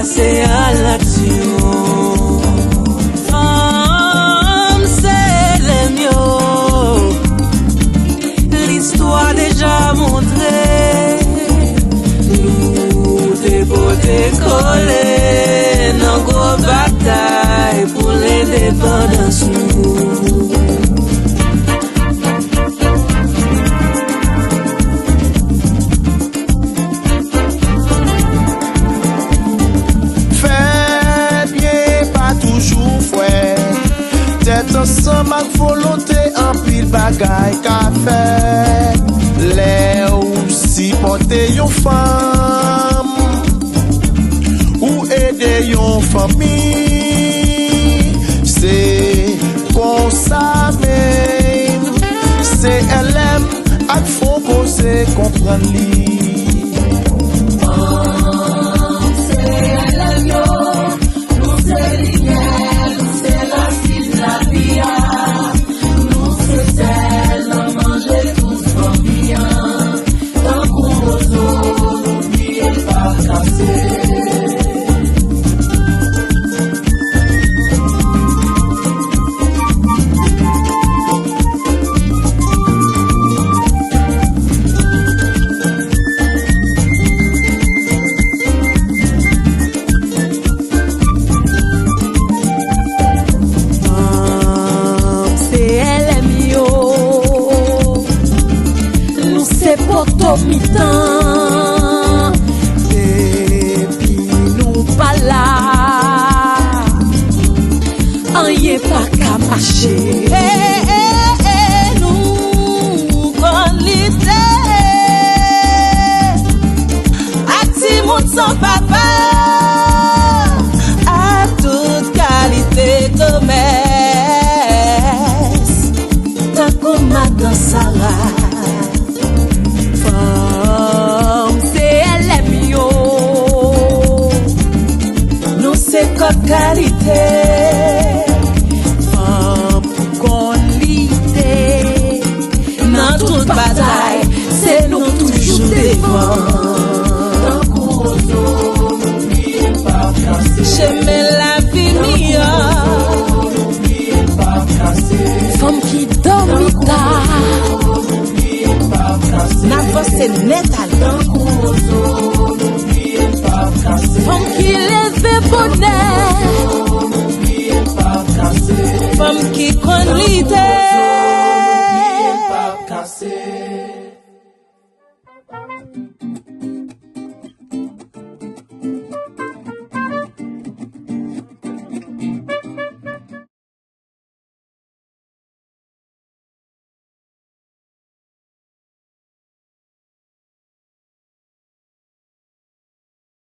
passer à l'action. Femme, c'est les mieux. L'histoire déjà montré. Nous dévoter collés dans gros bataille pour l'indépendance nous. Ensemble avec volonté en pile bagaille qu'a fait. Les aussi porter une femme ou aider une famille. C'est comme ça même. C'est LM à fond poser comprendre lui. Mi-temps, et puis nous pas là, on y est pas qu'à marcher. Nous qualité, activons son papa, à toute qualité commerce, tant qu'on m'a dans Sarah. Qualité, femme qualité, dans toute bataille, c'est nous toujours devant. J'aime la vie meilleure, femme qui dorme tard, n'avance net à femme qui lève bonheur, femme qui qualité.